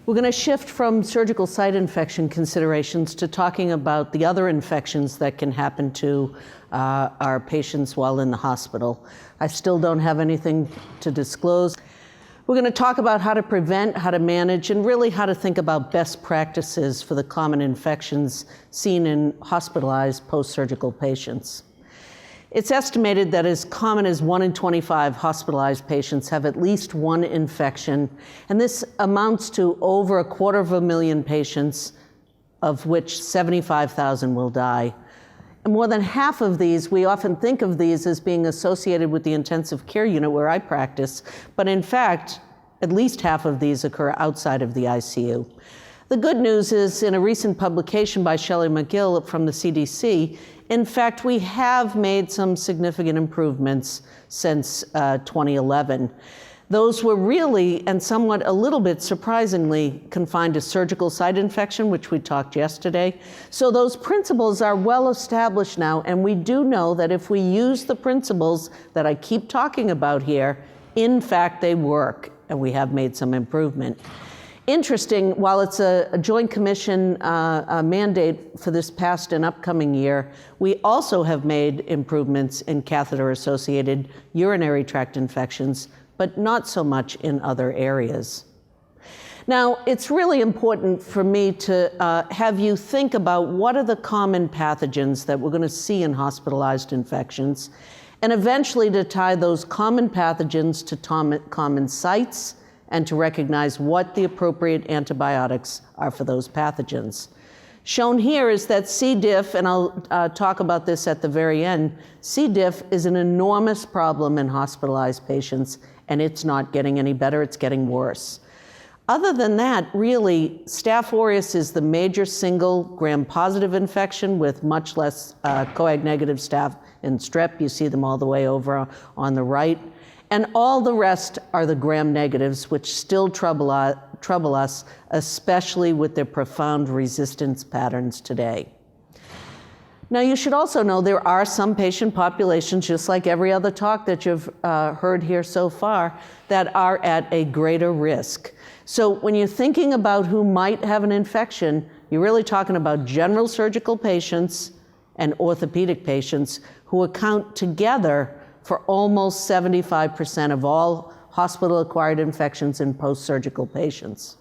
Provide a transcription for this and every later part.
We're going to shift from surgical site infection considerations to talking about the other infections that can happen to our patients while in the hospital. I still don't have anything to disclose. We're going to talk about how to prevent, how to manage, and really how to think about best practices for the common infections seen in hospitalized post-surgical patients. It's estimated that as common as 1 in 25 hospitalized patients have at least one infection, and this amounts to over 250,000 patients, of which 75,000 will die. And more than half of these, we often think of these as being associated with the intensive care unit where I practice, but in fact, at least half of these occur outside of the ICU. The good news is, in a recent publication by Shelley McGill from the CDC, in fact, we have made some significant improvements since 2011. Those were really, and somewhat a little bit surprisingly, confined to surgical site infection, which we talked yesterday. So those principles are well established now, and we do know that if we use the principles that I keep talking about here, in fact, they work, and we have made some improvement. Interesting, while it's a Joint Commission mandate for this past and upcoming year, we also have made improvements in catheter-associated urinary tract infections, but not so much in other areas. Now, it's really important for me to have you think about what are the common pathogens that we're going to see in hospitalized infections, and eventually to tie those common pathogens to common sites, and to recognize what the appropriate antibiotics are for those pathogens. Shown here is that C. diff, and I'll talk about this at the very end. C. diff is an enormous problem in hospitalized patients, and it's not getting any better, it's getting worse. Other than that, really, Staph aureus is the major single gram-positive infection with much less coag-negative staph and strep. You see them all the way over on the right. And all the rest are the gram-negatives, which still trouble us, especially with their profound resistance patterns today. Now, you should also know there are some patient populations, just like every other talk that you've heard here so far, that are at a greater risk. So when you're thinking about who might have an infection, you're really talking about general surgical patients and orthopedic patients who account together for almost 75% of all hospital-acquired infections in post-surgical patients.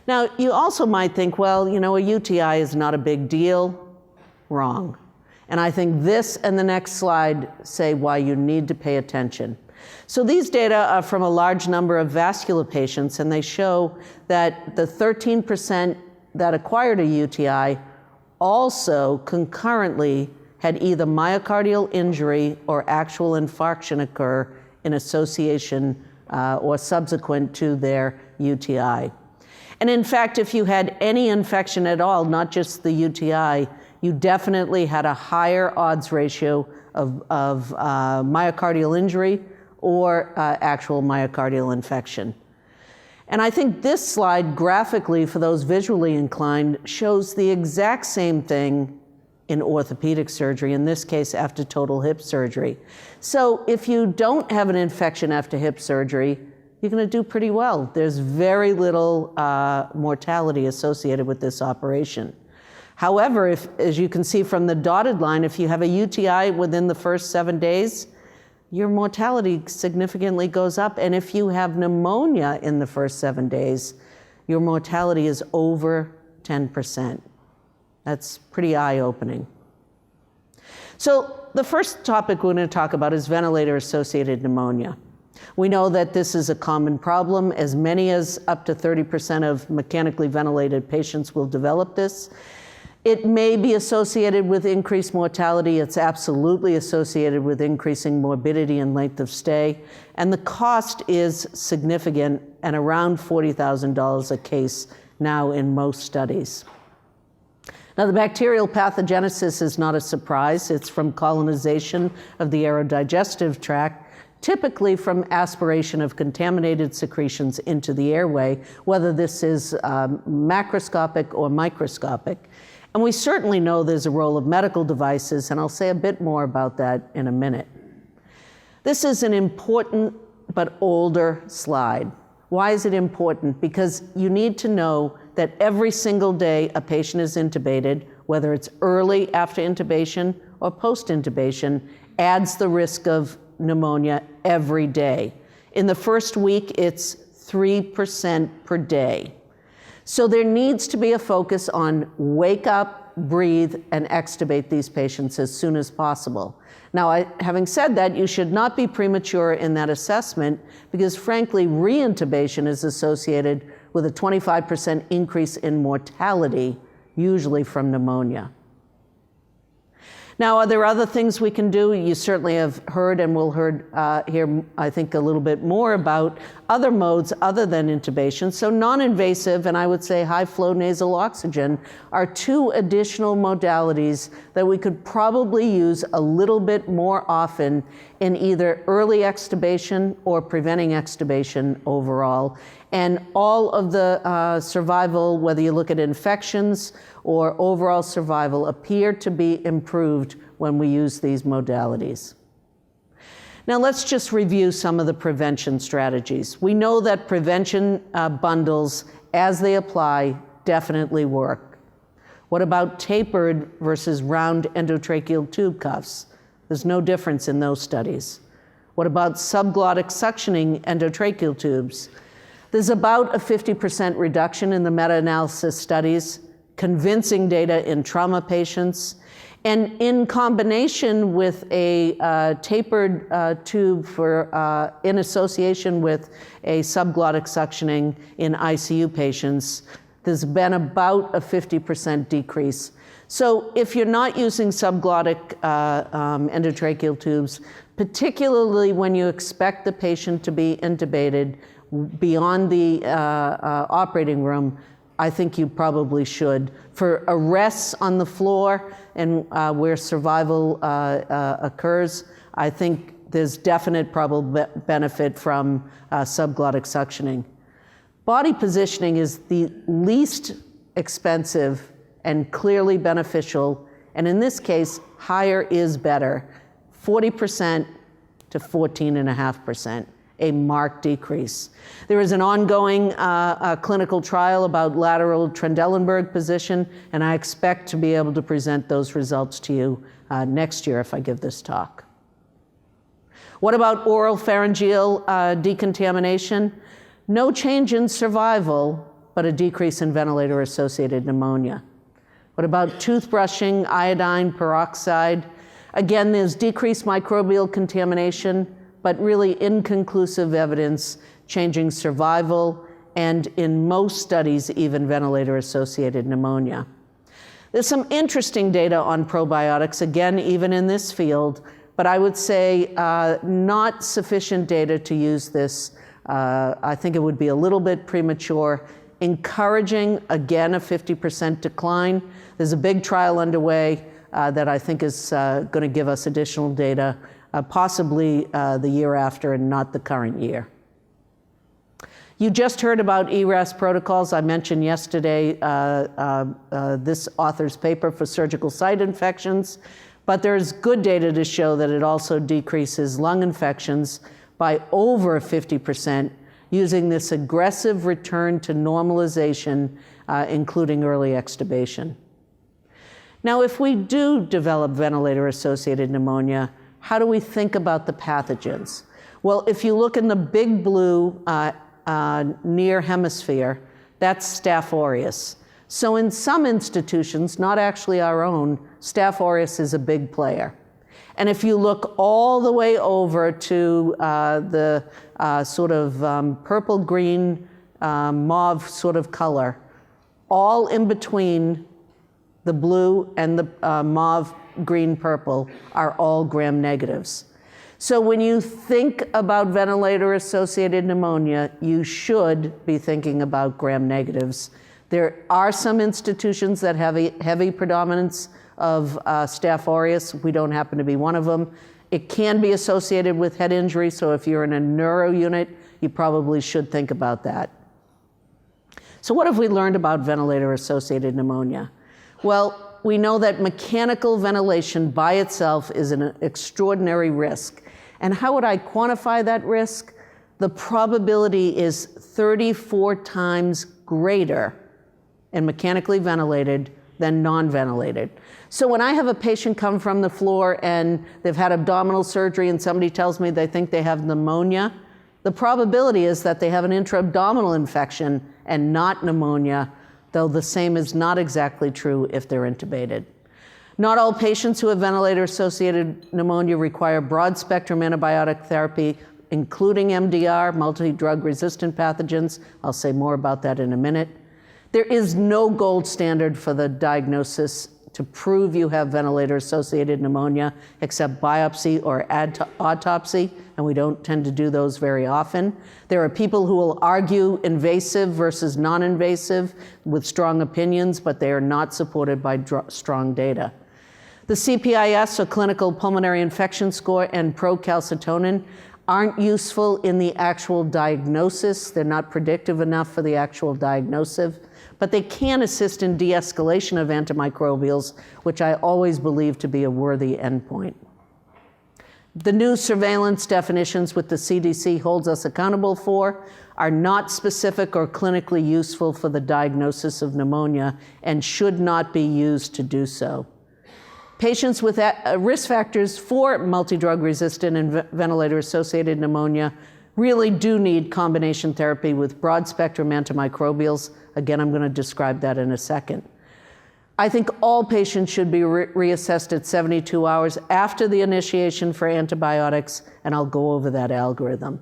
Now, you also might think, well, you know, a UTI is not a big deal. Wrong. And I think this and the next slide say why you need to pay attention. So these data are from a large number of vascular patients, and they show that the 13% that acquired a UTI also concurrently had either myocardial injury or actual infarction occur in association or subsequent to their UTI. And in fact, if you had any infection at all, not just the UTI, you definitely had a higher odds ratio of myocardial injury or actual myocardial infection. And I think this slide graphically, for those visually inclined, shows the exact same thing in orthopedic surgery, in this case after total hip surgery. So if you don't have an infection after hip surgery, you're going to do pretty well. There's very little mortality associated with this operation. However, as you can see from the dotted line, if you have a UTI within the first 7 days, your mortality significantly goes up. And if you have pneumonia in the first 7 days, your mortality is over 10%. That's pretty eye-opening. So the first topic we're going to talk about is ventilator-associated pneumonia. We know that this is a common problem. As many as up to 30% of mechanically ventilated patients will develop this. It may be associated with increased mortality. It's absolutely associated with increasing morbidity and length of stay. And the cost is significant and around $40,000 a case now in most studies. Now, the bacterial pathogenesis is not a surprise. It's from colonization of the aerodigestive tract, typically from aspiration of contaminated secretions into the airway, whether this is macroscopic or microscopic. And we certainly know there's a role of medical devices, and I'll say a bit more about that in a minute. This is an important but older slide. Why is it important? Because you need to know that every single day a patient is intubated, whether it's early after intubation or post-intubation, adds the risk of pneumonia every day. In the first week, it's 3% per day. So there needs to be a focus on wake up, breathe, and extubate these patients as soon as possible. Now, having said that, you should not be premature in that assessment because, frankly, reintubation is associated with a 25% increase in mortality, usually from pneumonia. Now, are there other things we can do? You certainly have heard and will hear, I think, a little bit more about other modes other than intubation. So non-invasive, and I would say high-flow nasal oxygen, are two additional modalities that we could probably use a little bit more often in either early extubation or preventing extubation overall. And all of the survival, whether you look at infections or overall survival, appear to be improved when we use these modalities. Now let's just review some of the prevention strategies. We know that prevention bundles, as they apply, definitely work. What about tapered versus round endotracheal tube cuffs? There's no difference in those studies. What about subglottic suctioning endotracheal tubes? There's about a 50% reduction in the meta-analysis studies, convincing data in trauma patients, and in combination with a tapered tube for, in association with a subglottic suctioning in ICU patients, there's been about a 50% decrease. So if you're not using subglottic endotracheal tubes, particularly when you expect the patient to be intubated beyond the operating room, I think you probably should. For arrests on the floor and where survival occurs, I think there's definite probable benefit from subglottic suctioning. Body positioning is the least expensive and clearly beneficial, and in this case, higher is better, 40% to 14.5%. A marked decrease. There is an ongoing clinical trial about lateral Trendelenburg position, and I expect to be able to present those results to you next year if I give this talk. What about oral pharyngeal decontamination? No change in survival, but a decrease in ventilator-associated pneumonia. What about toothbrushing, iodine peroxide? Again, there's decreased microbial contamination, but really inconclusive evidence changing survival, and in most studies, even ventilator-associated pneumonia. There's some interesting data on probiotics, again, even in this field, but I would say not sufficient data to use this. I think it would be a little bit premature. Encouraging, again, a 50% decline. There's a big trial underway that I think is going to give us additional data, possibly the year after and not the current year. You just heard about ERAS protocols. I mentioned yesterday this author's paper for surgical site infections, but there's good data to show that it also decreases lung infections by over 50% using this aggressive return to normalization, including early extubation. Now, if we do develop ventilator-associated pneumonia, how do we think about the pathogens? Well, if you look in the big blue near hemisphere, that's Staph aureus. So in some institutions, not actually our own, Staph aureus is a big player. And if you look all the way over to the sort of purple-green, mauve sort of color, all in between the blue and the mauve, green, purple are all gram negatives. So when you think about ventilator-associated pneumonia, you should be thinking about gram negatives. There are some institutions that have a heavy predominance of Staph aureus. We don't happen to be one of them. It can be associated with head injury, so if you're in a neuro unit, you probably should think about that. So what have we learned about ventilator-associated pneumonia? Well, we know that mechanical ventilation by itself is an extraordinary risk. And how would I quantify that risk? the probability is 34 times greater in mechanically ventilated than non-ventilated. So when I have a patient come from the floor and they've had abdominal surgery and somebody tells me they think they have pneumonia, the probability is that they have an intra-abdominal infection and not pneumonia, though the same is not exactly true if they're intubated. Not all patients who have ventilator-associated pneumonia require broad-spectrum antibiotic therapy, including MDR, multi-drug-resistant pathogens. I'll say more about that in a minute. There is no gold standard for the diagnosis to prove you have ventilator-associated pneumonia except biopsy or autopsy, and we don't tend to do those very often. There are people who will argue invasive versus non-invasive with strong opinions, but they are not supported by strong data. The CPIS, or Clinical Pulmonary Infection Score, and procalcitonin aren't useful in the actual diagnosis. They're not predictive enough for the actual diagnosis, but they can assist in de-escalation of antimicrobials, which I always believe to be a worthy endpoint. The new surveillance definitions which the CDC holds us accountable for are not specific or clinically useful for the diagnosis of pneumonia and should not be used to do so. Patients with risk factors for multi-drug resistant and ventilator-associated pneumonia really do need combination therapy with broad-spectrum antimicrobials. Again, I'm going to describe that in a second. I think all patients should be reassessed at 72 hours after the initiation for antibiotics, and I'll go over that algorithm.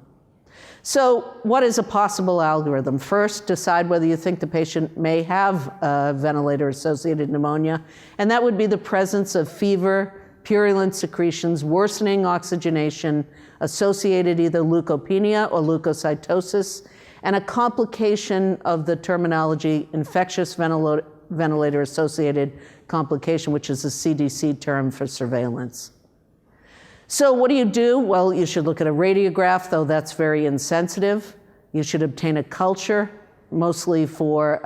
So what is a possible algorithm? First, decide whether you think the patient may have ventilator-associated pneumonia, and that would be the presence of fever, purulent secretions, worsening oxygenation, associated either leukopenia or leukocytosis, and a complication of the terminology infectious ventilator-associated complication, which is a CDC term for surveillance. So what do? Well, you should look at a radiograph, though that's very insensitive. You should obtain a culture, mostly for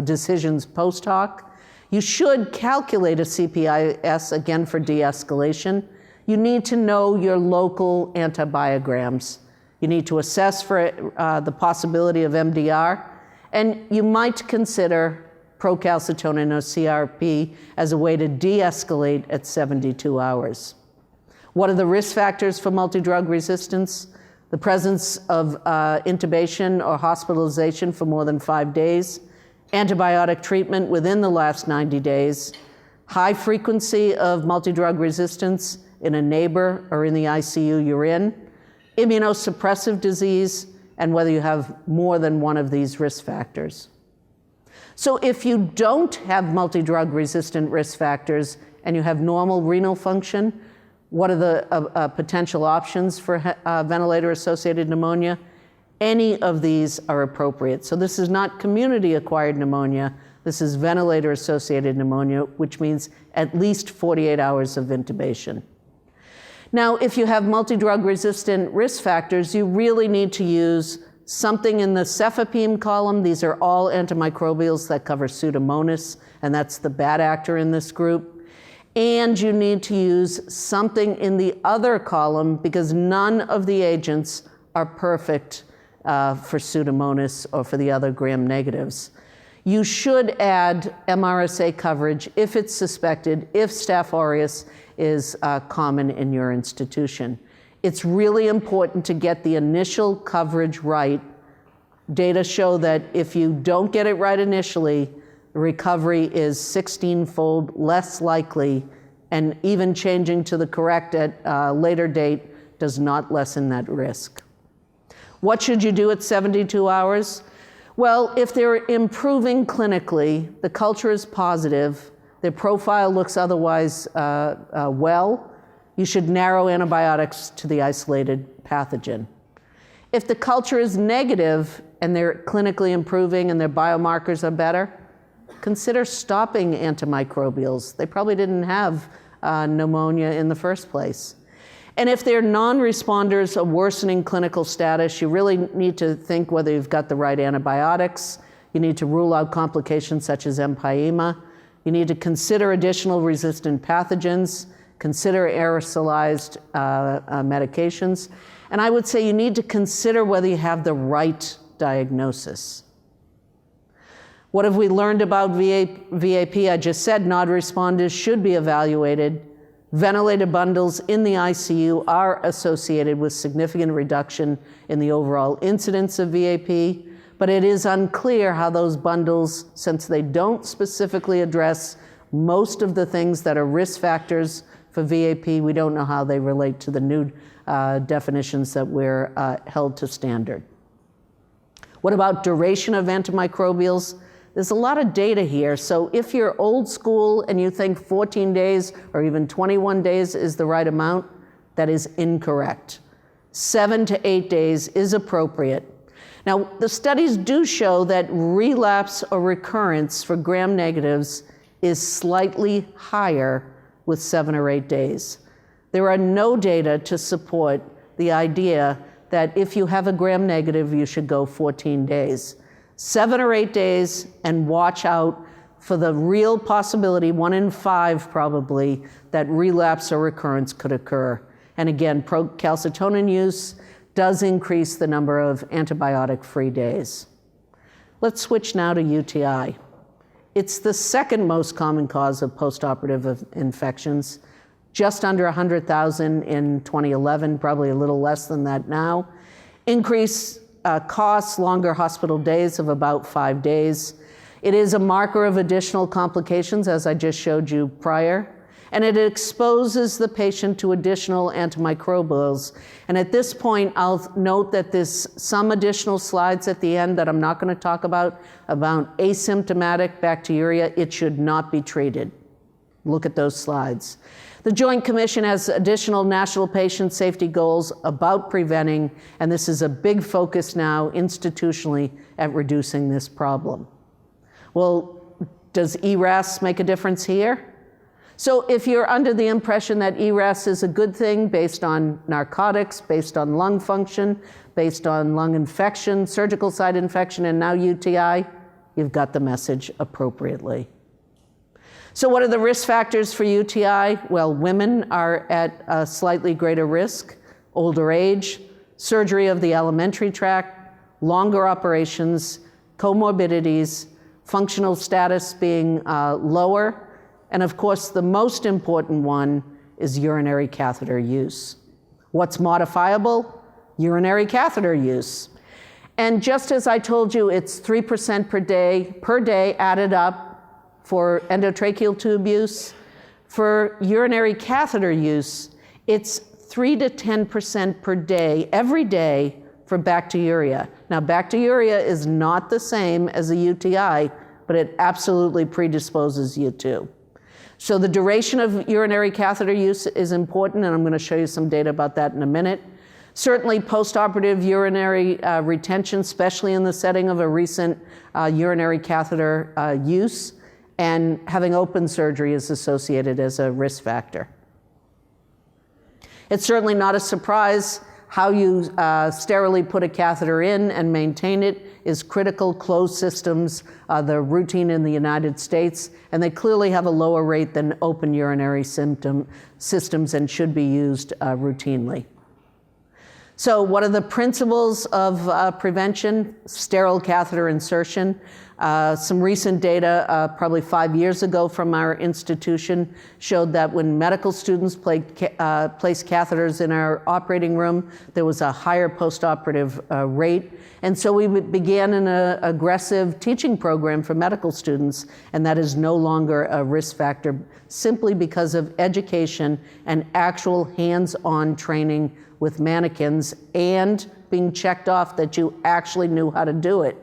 decisions post hoc. You should calculate a CPIS, again for de-escalation. You need to know your local antibiograms. You need to assess for the possibility of MDR, and you might consider procalcitonin or CRP as a way to de-escalate at 72 hours. What are the risk factors for multi-drug resistance? The presence of intubation or hospitalization for more than 5 days, antibiotic treatment within the last 90 days, high frequency of multi-drug resistance in a neighbor or in the ICU you're in, immunosuppressive disease, and whether you have more than one of these risk factors. So if you don't have multi-drug resistant risk factors and you have normal renal function, what are the potential options for ventilator-associated pneumonia? Any of these are appropriate. So this is not community-acquired pneumonia. This is ventilator-associated pneumonia, which means at least 48 hours of intubation. Now, if you have multi-drug resistant risk factors, you really need to use something in the cefepime column. These are all antimicrobials that cover Pseudomonas, and that's the bad actor in this group. And you need to use something in the other column because none of the agents are perfect for Pseudomonas or for the other gram-negatives. You should add MRSA coverage if it's suspected, if Staph aureus is common in your institution. It's really important to get the initial coverage right. Data show that if you don't get it right initially, recovery is 16-fold less likely, and even changing to the correct at a later date does not lessen that risk. What should you do at 72 hours? Well, if they're improving clinically, the culture is positive, their profile looks otherwise well, you should narrow antibiotics to the isolated pathogen. If the culture is negative and they're clinically improving and their biomarkers are better, consider stopping antimicrobials. They probably didn't have pneumonia in the first place. And if they're non-responders of worsening clinical status, you really need to think whether you've got the right antibiotics. You need to rule out complications such as empyema. You need to consider additional resistant pathogens, consider aerosolized medications. And I would say you need to consider whether you have the right diagnosis. What have we learned about VAP? I just said non-responders should be evaluated. Ventilator bundles in the ICU are associated with significant reduction in the overall incidence of VAP, but it is unclear how those bundles, since they don't specifically address most of the things that are risk factors for VAP, we don't know how they relate to the new definitions that we're held to standard. What about duration of antimicrobials? There's a lot of data here. So if you're old school and you think 14 days or even 21 days is the right amount, that is incorrect. 7 to 8 days is appropriate. Now, the studies do show that relapse or recurrence for gram-negatives is slightly higher with 7 or 8 days. There are no data to support the idea that if you have a gram-negative, you should go 14 days. 7 or 8 days, and watch out for the real possibility, 1 in 5 probably, that relapse or recurrence could occur. And again, procalcitonin use does increase the number of antibiotic-free days. Let's switch now to UTI. It's the second most common cause of postoperative infections, just under 100,000 in 2011, probably a little less than that now. Increase costs, longer hospital days of about 5 days. It is a marker of additional complications, as I just showed you prior, and it exposes the patient to additional antimicrobials. And at this point, I'll note that there's some additional slides at the end that I'm not going to talk about asymptomatic bacteriuria. It should not be treated. Look at those slides. The Joint Commission has additional national patient safety goals about preventing, and this is a big focus now institutionally at reducing this problem. Well, does ERAS make a difference here? So if you're under the impression that ERAS is a good thing based on narcotics, based on lung function, based on lung infection, surgical site infection, and now UTI, you've got the message appropriately. So what are the risk factors for UTI? Well, women are at a slightly greater risk, older age, surgery of the alimentary tract, longer operations, comorbidities, functional status being lower, and of course the most important one is urinary catheter use. What's modifiable? Urinary catheter use. And just as I told you, it's 3% per day added up for endotracheal tube use. For urinary catheter use, it's 3 to 10% per day, every day, for bacteriuria. Now, bacteriuria is not the same as a UTI, but it absolutely predisposes you to. So the duration of urinary catheter use is important, and I'm going to show you some data about that in a minute. Certainly postoperative urinary retention, especially in the setting of a recent urinary catheter use, and having open surgery is associated as a risk factor. It's certainly not a surprise how you sterilely put a catheter in and maintain it is critical. Closed systems are the routine in the United States, and they clearly have a lower rate than open urinary systems and should be used routinely. So what are the principles of prevention? Sterile catheter insertion. Some recent data, probably 5 years ago from our institution, showed that when medical students placed catheters in our operating room, there was a higher postoperative rate. And so we began an aggressive teaching program for medical students, and that is no longer a risk factor, simply because of education and actual hands-on training with mannequins and being checked off that you actually knew how to do it.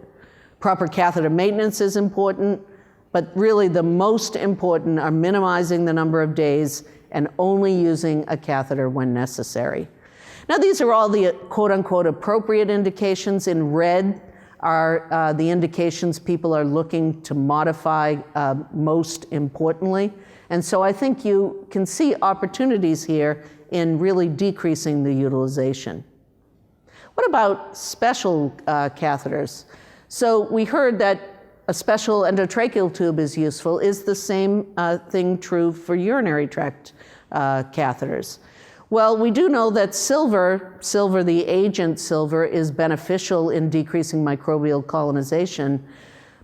Proper catheter maintenance is important, but really the most important are minimizing the number of days and only using a catheter when necessary. Now, these are all the quote-unquote appropriate indications. In red are the indications people are looking to modify most importantly. And so I think you can see opportunities here in really decreasing the utilization. What about special catheters? So we heard that a special endotracheal tube is useful. Is the same thing true for urinary tract catheters? Well, we do know that silver, the agent silver, is beneficial in decreasing microbial colonization,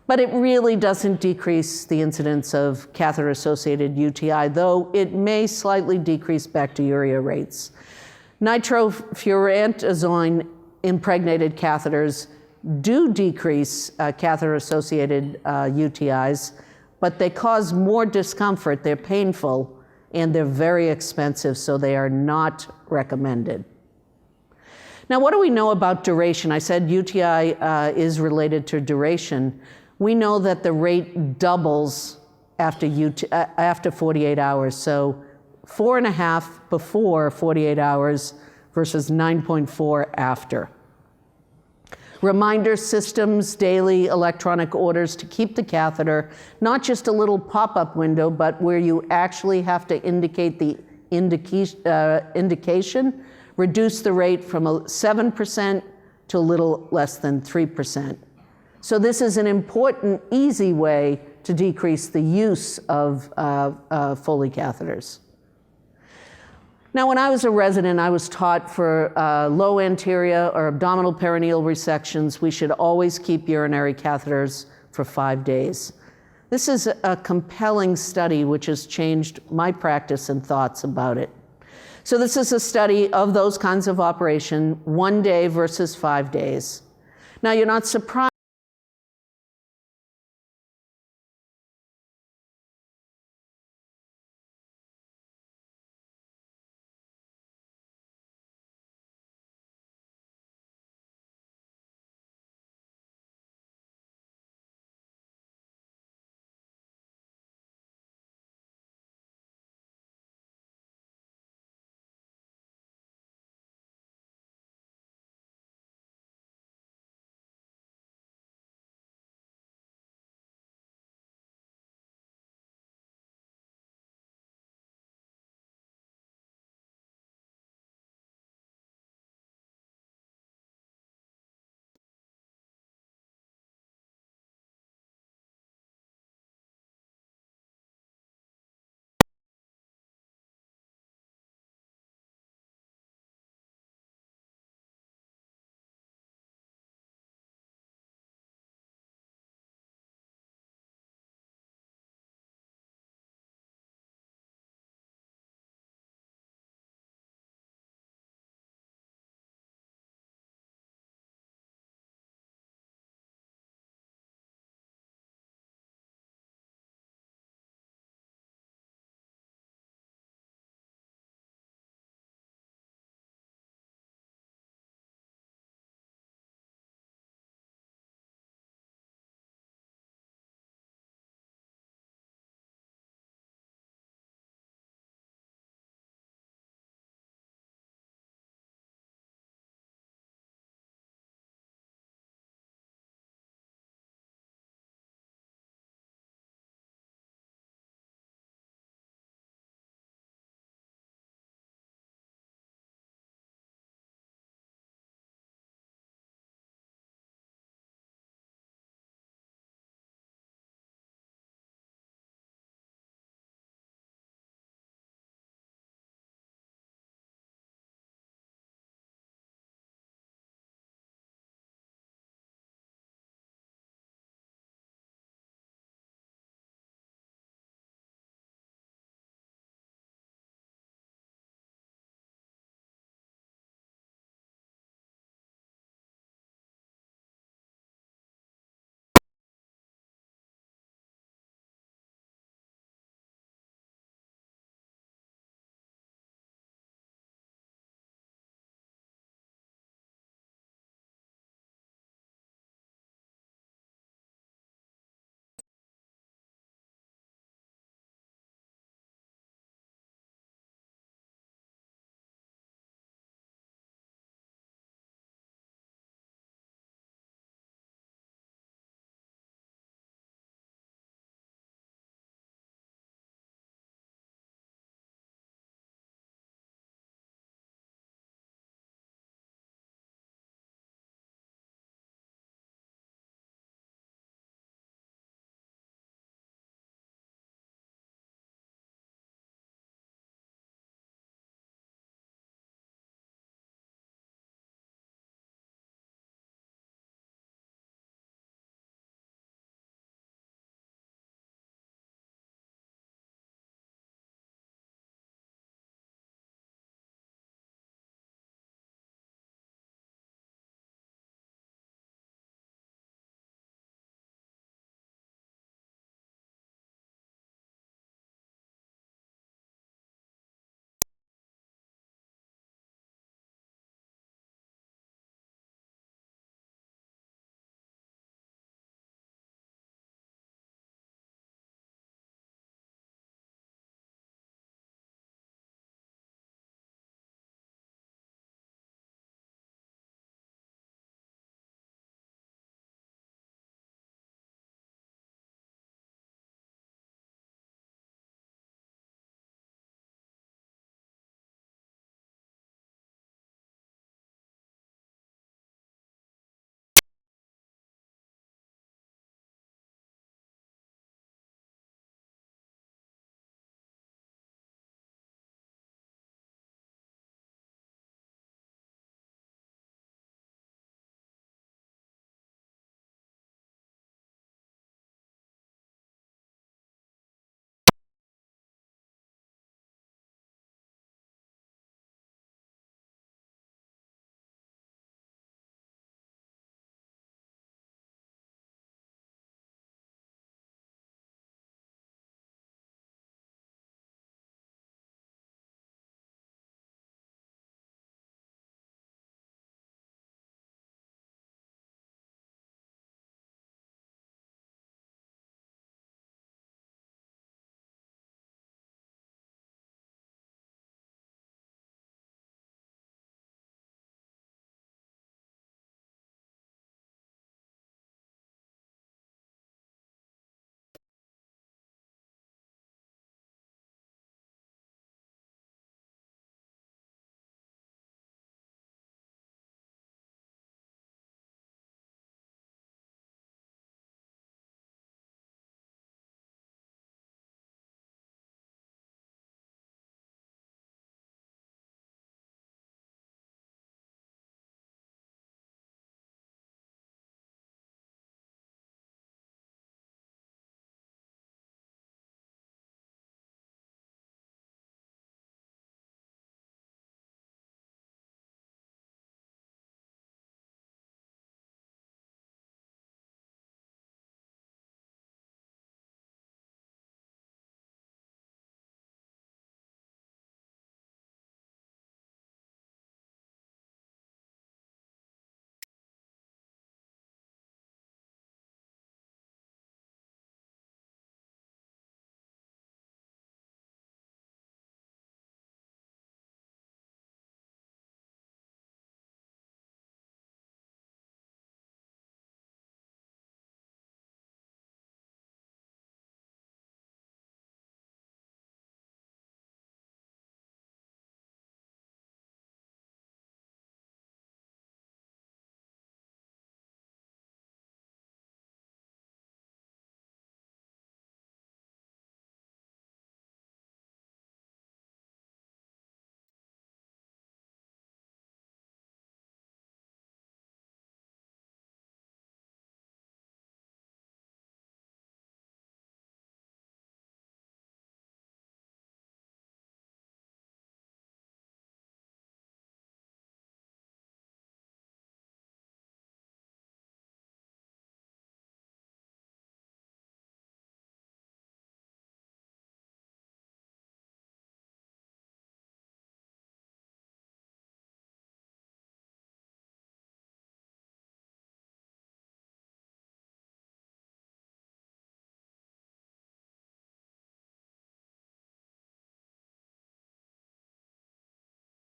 but it really doesn't decrease the incidence of catheter-associated UTI, though it may slightly decrease bacteriuria rates. Nitrofurantozoin impregnated catheters do decrease catheter-associated UTIs, but they cause more discomfort, they're painful, and they're very expensive, so they are not recommended. Now, what do we know about duration? I said UTI is related to duration. We know that the rate doubles after 48 hours, so 4.5 before 48 hours versus 9.4 after. Reminder systems, daily electronic orders to keep the catheter, not just a little pop-up window, but where you actually have to indicate the indication, reduce the rate from 7% to a little less than 3%. So this is an important, easy way to decrease the use of Foley catheters. Now, when I was a resident, I was taught for low anterior or abdominal perineal resections, we should always keep urinary catheters for 5 days. This is a compelling study which has changed my practice and thoughts about it. So this is a study of those kinds of operation, 1 day versus 5 days. Now, you're not surprised